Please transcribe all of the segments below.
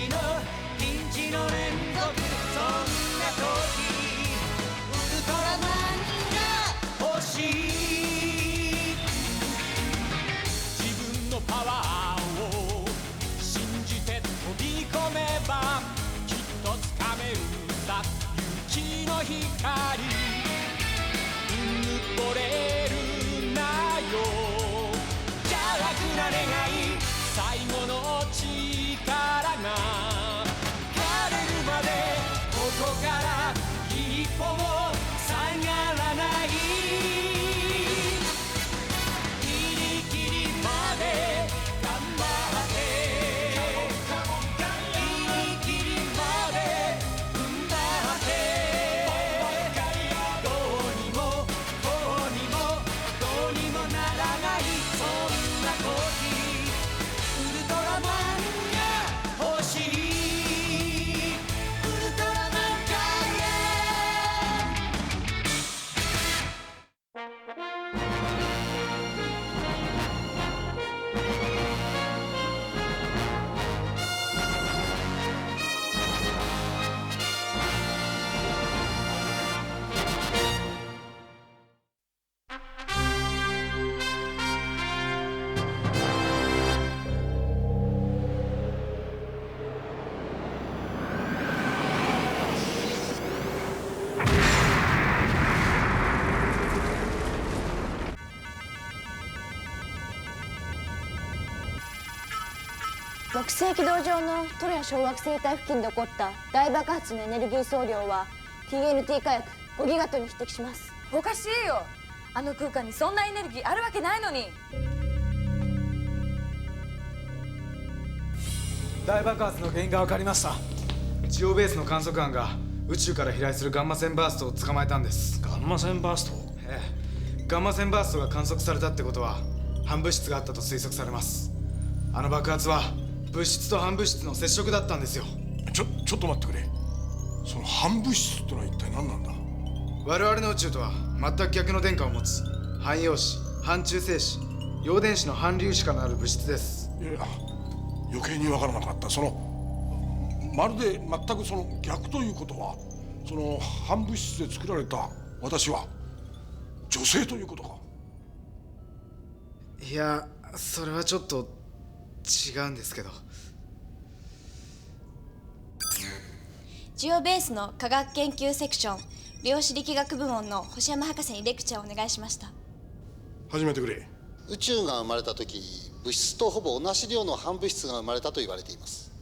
のピンチの連続、そんな時ウルトラマンが欲しい。自分のパワーを信じて飛び込めばきっとつかめるさ、勇気の光。うぬぼれるなよ、邪悪な願い、最後の力が枯れるまでここから一歩も下がらない。ギリギリまで頑張って、ギリギリまで踏ん張って、どうにもこうにもどうにもならない、そんな時ウルトラマンが欲しい。ウルトラマンガ木星軌道上のトロヤ小惑星帯付近で起こった大爆発のエネルギー総量は TNT 火薬5ギガトンに匹敵します。おかしいよ、あの空間にそんなエネルギーあるわけないのに。大爆発の原因が分かりました。ジオベースの観測班が宇宙から飛来するガンマ線バーストを捕まえたんです。ガンマ線バースト？ええ、ガンマ線バーストが観測されたってことは反物質があったと推測されます。あの爆発は物質と反物質の接触だったんですよ。ちょっと待ってくれ。その反物質ってのは一体何なんだ？我々の宇宙とは全く逆の電荷を持つ汎陽子、汎中性子、陽電子の汎粒子からなる物質です。いや、余計に分からなかった。まるで全くその逆ということは、その反物質で作られた私は女性ということか？いや、それはちょっと違うんですけど。ジオベースの科学研究セクション量子力学部門の星山博士にレクチャーをお願いしました。始めてくれ。宇宙が生まれた時、物質とほぼ同じ量の反物質が生まれたと言われています。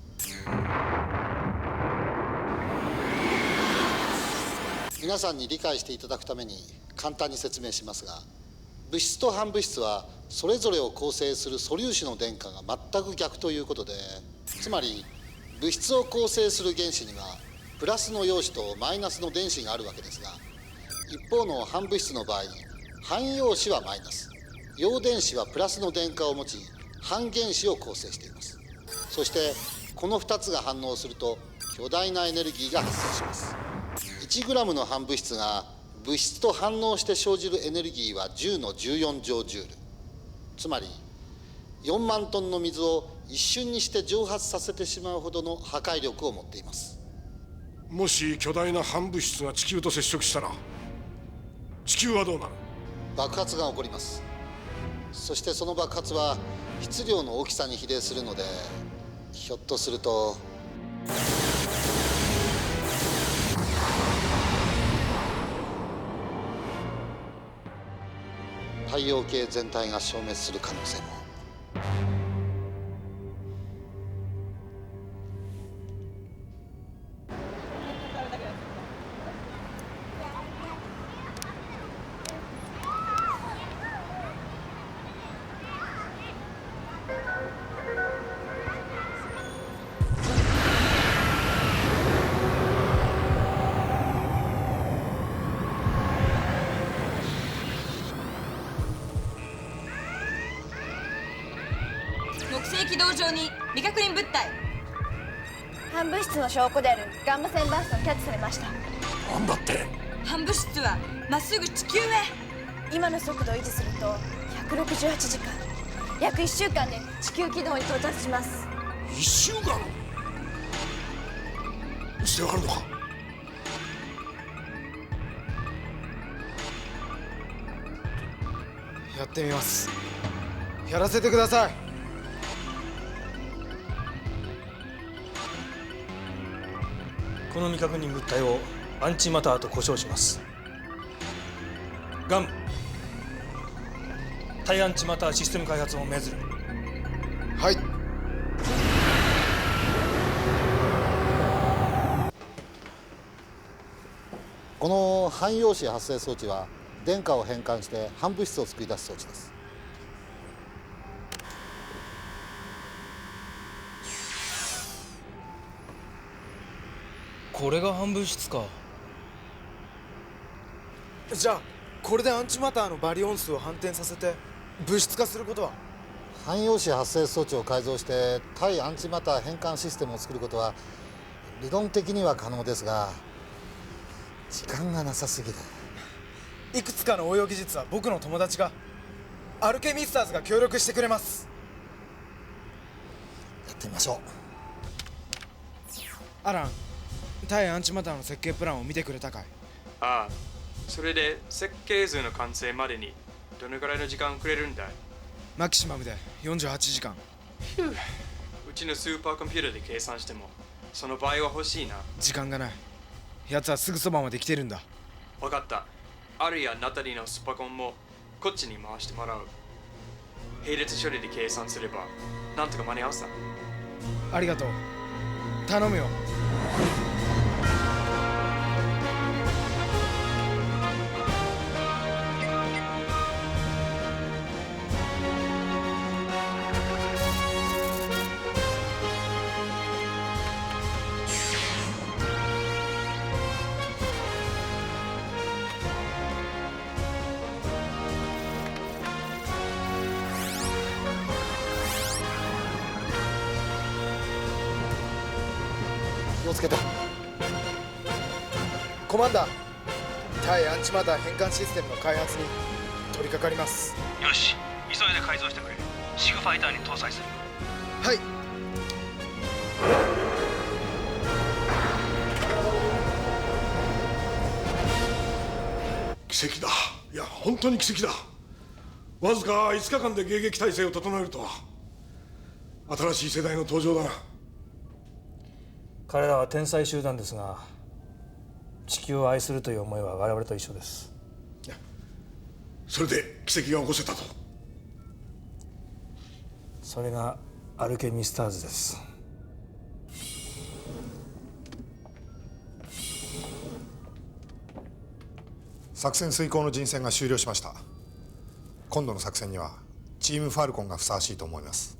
皆さんに理解していただくために簡単に説明しますが、物質と反物質はそれぞれを構成する素粒子の電荷が全く逆ということで、つまり物質を構成する原子にはプラスの陽子とマイナスの電子があるわけですが、一方の反物質の場合、汎陽子はマイナス、陽電子はプラスの電荷を持ち汎原子を構成しています。そしてこの2つが反応すると巨大なエネルギーが発生します。1グラムの反物質が物質と反応して生じるエネルギーは10の14乗ジュール、つまり4万トンの水を一瞬にして蒸発させてしまうほどの破壊力を持っています。もし巨大な反物質が地球と接触したら、地球はどうなる？爆発が起こります。そしてその爆発は質量の大きさに比例するので、ひょっとすると太陽系全体が消滅する可能性も。木星軌道上に未確認物体。反物質の証拠であるガンマ線バーストがキャッチされました。なんだって？反物質はまっすぐ地球へ。今の速度を維持すると168時間、約1週間で地球軌道に到達します。1週間？してわかるのか？やってみます。やらせてください。この未確認物体をアンチマターと呼称します。ガン対アンチマターシステム開発を命ずる。はい。この汎用子発生装置は電荷を変換して反物質を作り出す装置です。これが反物質か。じゃあこれでアンチマターのバリオン数を反転させて物質化することは？汎用子発生装置を改造して対アンチマター変換システムを作ることは理論的には可能ですが時間がなさすぎる。いくつかの応用技術は僕の友達がアルケミスターズが協力してくれます。やってみましょう。アラン、対アンチマターの設計プランを見てくれたかい？ああ、それで設計図の完成までにどのくらいの時間くれるんだい？マキシマムで48時間。うちのスーパーコンピューターで計算してもその倍は欲しいな。時間がない。奴はすぐそばまで来てるんだ。分かった。アルやナタリーのスパコンもこっちに回してもらう。並列処理で計算すればなんとか間に合うさ。ありがとう。頼むよ。気をつけて。コマンダー、対アンチマター変換システムの開発に取り掛かります。よし、急いで改造してくれ。シグファイターに搭載する。はい。奇跡だ。いや本当に奇跡だ。わずか5日間で迎撃態勢を整えるとは新しい世代の登場だな。彼らは天才集団ですが、地球を愛するという思いは我々と一緒です。それで奇跡が起こせたと？それがアルケミスターズです。作戦遂行の人選が終了しました。今度の作戦にはチームファルコンがふさわしいと思います。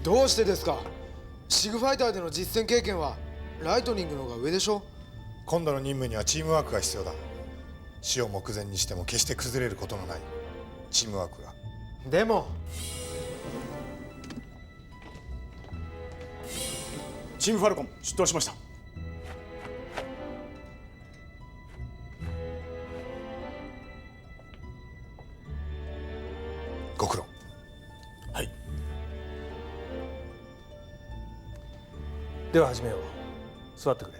どうしてですか？シグファイターでの実戦経験はライトニングの方が上でしょ？今度の任務にはチームワークが必要だ。死を目前にしても決して崩れることのないチームワークが。でもチームファルコン出動しました。ご苦労。はい。では始めよう。座ってくれ。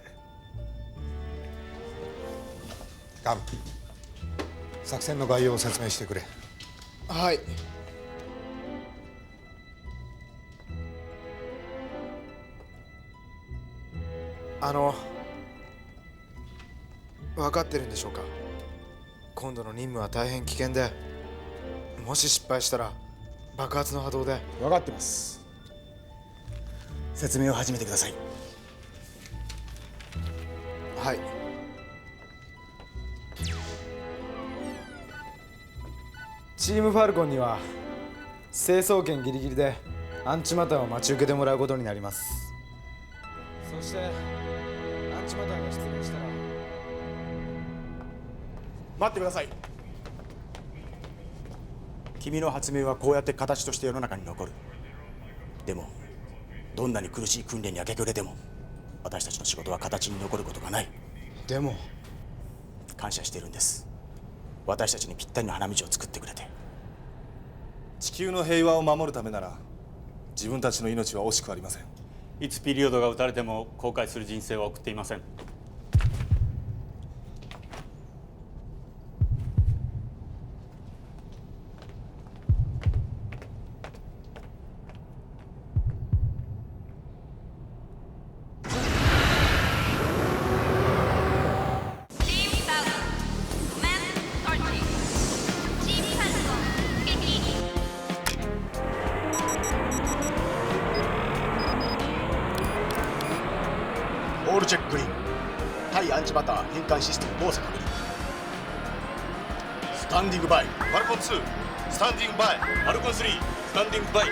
ガン、作戦の概要を説明してくれ。はい。分かってるんでしょうか？今度の任務は大変危険で、もし失敗したら爆発の波動で。分かってます。説明を始めてください。はい。チームファルコンには成層圏ギリギリでアンチマターを待ち受けてもらうことになります。そしてアンチマターが出現したら。待ってください。君の発明はこうやって形として世の中に残る。でもどんなに苦しい訓練に明け暮れても私たちの仕事は形に残ることがない。でも感謝しているんです。私たちにぴったりの花道を作ってくれて。地球の平和を守るためなら自分たちの命は惜しくありません。いつピリオドが打たれても後悔する人生は送っていません。オールチェックグリーン対アンチマター変換システム動作確認。スタンディングバイ。ファルコン2スタンディングバイ。ファルコン3スタンディングバイ。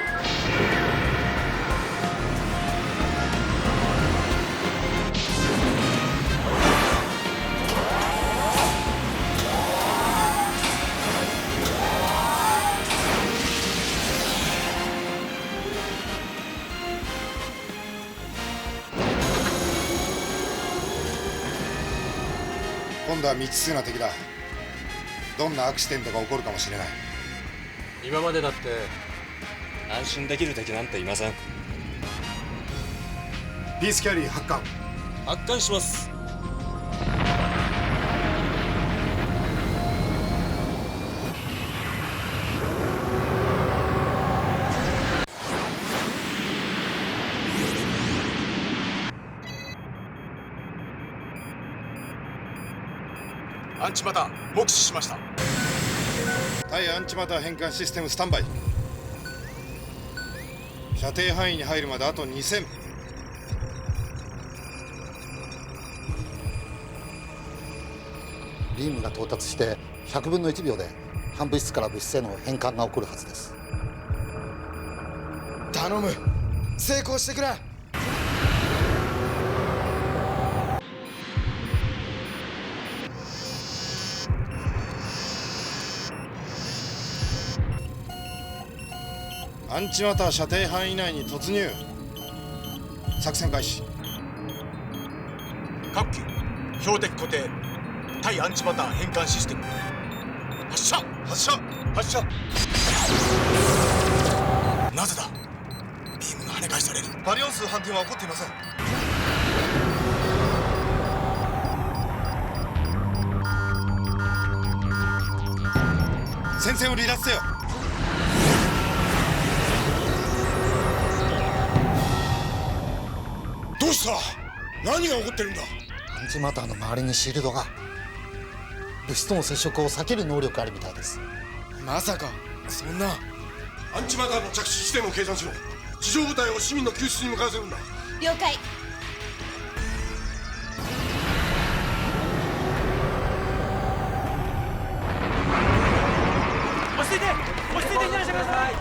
今度は未知数な敵だ。どんなアクシデントが起こるかもしれない。今までだって安心できる敵なんていません。ピースキャリー発艦。発艦します。アンチマター目視しました。対アンチマター変換システムスタンバイ。射程範囲に入るまであと2000。ビームが到達して100分の1秒で反物質から物質への変換が起こるはずです。頼む、成功してくれ。アンチマター射程範囲内に突入。作戦開始。各機標的固定対アンチマター変換システム発射。なぜだ。ビームが跳ね返される。バリオン数反転は起こっていません。戦線を離脱せよ。どうした。何が起こってるんだ。アンチマターの周りにシールドが。物質との接触を避ける能力があるみたいです。まさかそんな。アンチマターの着地地点を計算しろ。地上部隊を市民の救出に向かわせるんだ。了解。落ち着いて避難してください。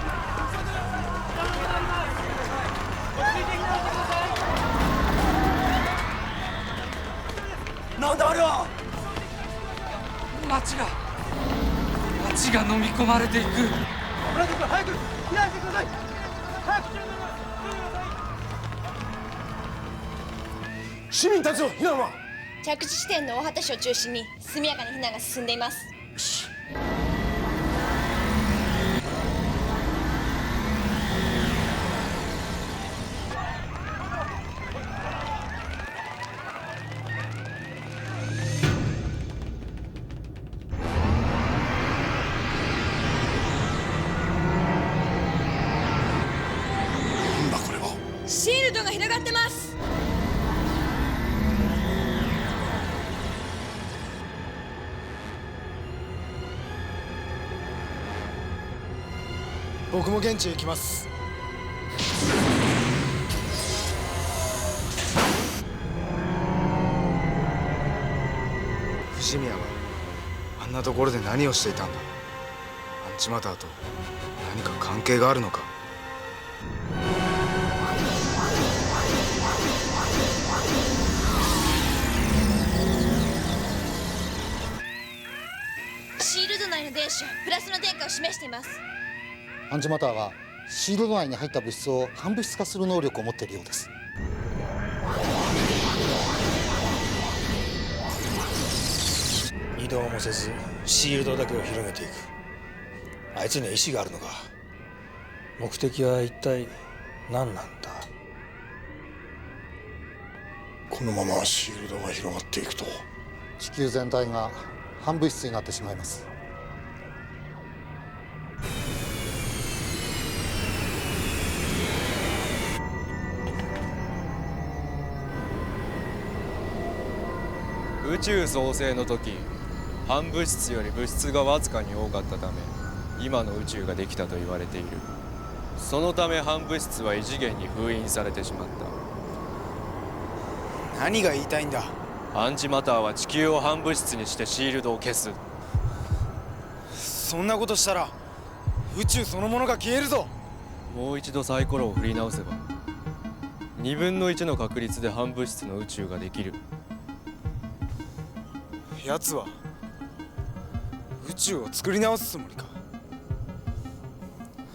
なんだあれは。町が飲み込まれていく。村田君早く避難してください。早く市民たちの避難は。着地地点の大畑市を中心に速やかに避難が進んでいます。シールドが広がってます。僕も現地へ行きます。藤宮はあんなところで何をしていたんだ。アンチマターと何か関係があるのか。シールド内の電子はプラスの電荷を示しています。アンチマターはシールド内に入った物質を反物質化する能力を持っているようです。移動もせずシールドだけを広げていく。あいつには意志があるのか。目的は一体何なんだ。このままシールドが広がっていくと地球全体が反物質になってしまいます。宇宙創生の時、反物質より物質がわずかに多かったため今の宇宙ができたと言われている。そのため反物質は異次元に封印されてしまった。何が言いたいんだ。アンチマターは地球を反物質にしてシールドを消す。そんなことしたら宇宙そのものが消えるぞ。もう一度サイコロを振り直せば2分の1の確率で反物質の宇宙ができる。奴は宇宙を作り直すつもりか。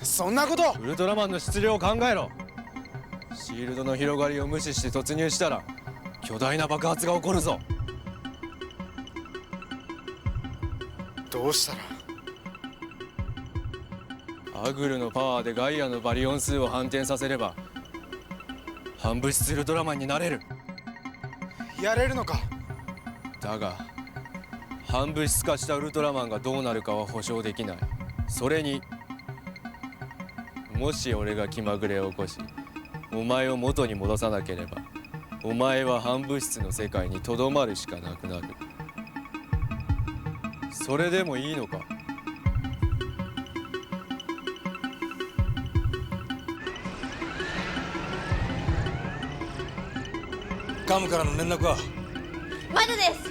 そんなこと。ウルトラマンの質量を考えろ。シールドの広がりを無視して突入したら巨大な爆発が起こるぞ。どうしたら。アグルのパワーでガイアのバリオン数を反転させれば反物質ウルトラマンになれる。やれるのか。だが反物質化したウルトラマンがどうなるかは保証できない。それにもし俺が気まぐれを起こしお前を元に戻さなければお前は反物質の世界にとどまるしかなくなる。それでもいいのか。カムからの連絡はまだです。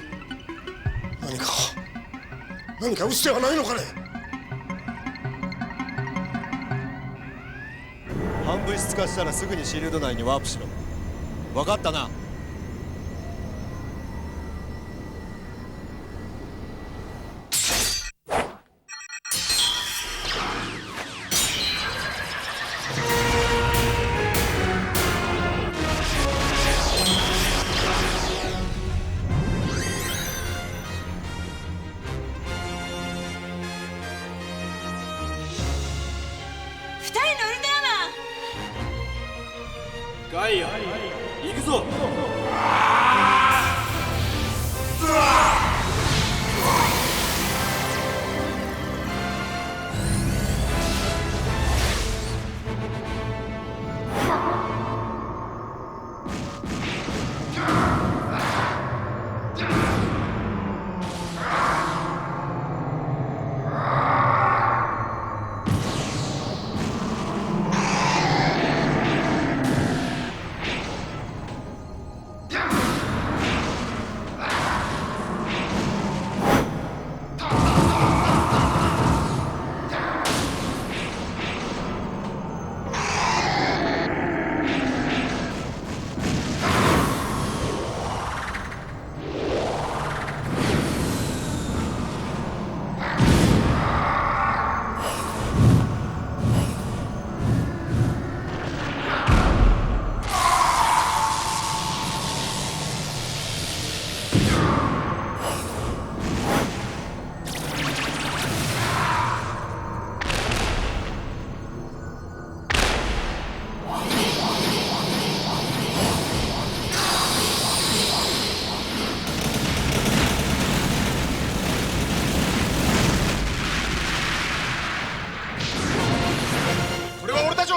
何か打つ手はないのかね。反物質化したらすぐにシールド内にワープしろ。分かったな。ガイア行くぞ。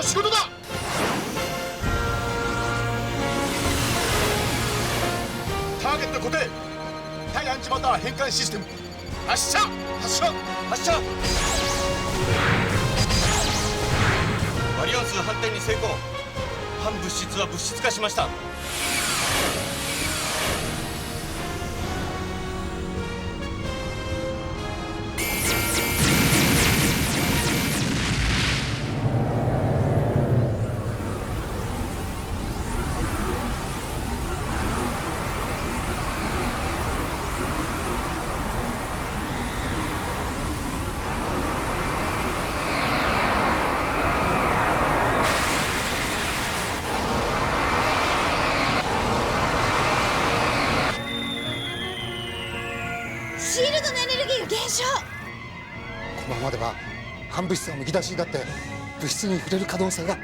仕事だ。ターゲット固定。対アンチマター変換システム発射。バリオン数反転に成功。反物質は物質化しました。シールドのエネルギーが減少。このままでは反物質がむき出しになって物質に触れる可能性が。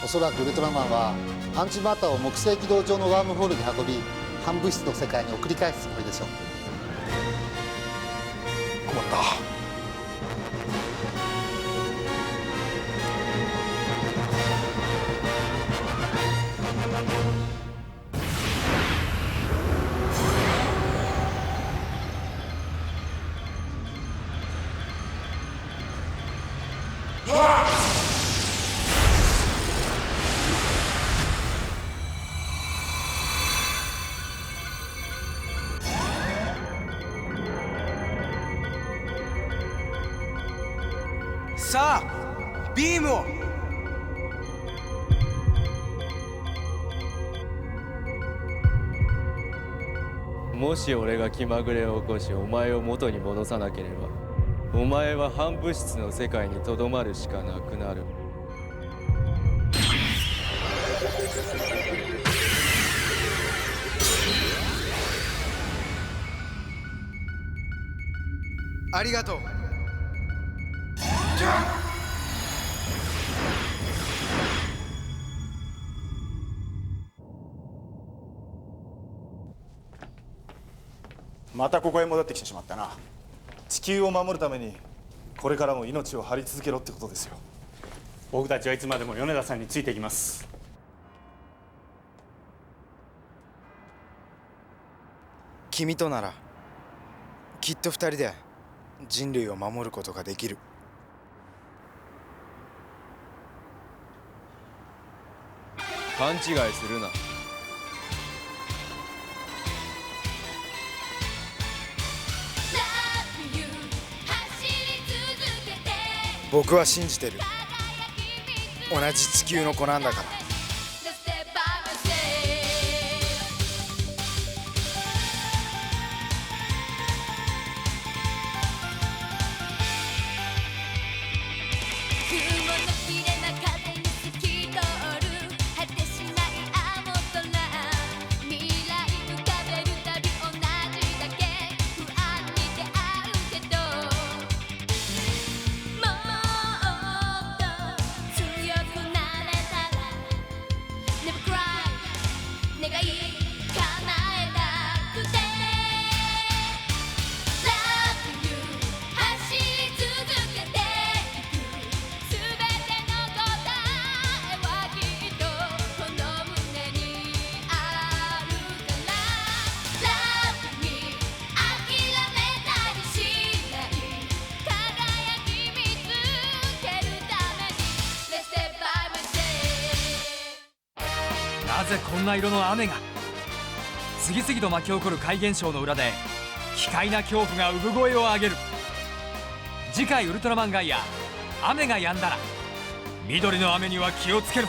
おそらくウルトラマンはアンチマターを木星軌道上のワームホールに運び反物質の世界に送り返すつもりでしょう。困った。さあビームを。もし俺が気まぐれを起こしお前を元に戻さなければお前は反物質の世界にとどまるしかなくなる。ありがとう。またここへ戻ってきてしまったな。地球を守るためにこれからも命を張り続けろってことですよ。僕たちはいつまでも米田さんについていきます。君とならきっと二人で人類を守ることができる。勘違いするな。僕は信じてる。同じ地球の子なんだから。なぜこんな色の雨が。次々と巻き起こる怪現象の裏で奇怪な恐怖が産声を上げる。次回ウルトラマンガイア、雨が止んだら緑の雨には気をつけろ。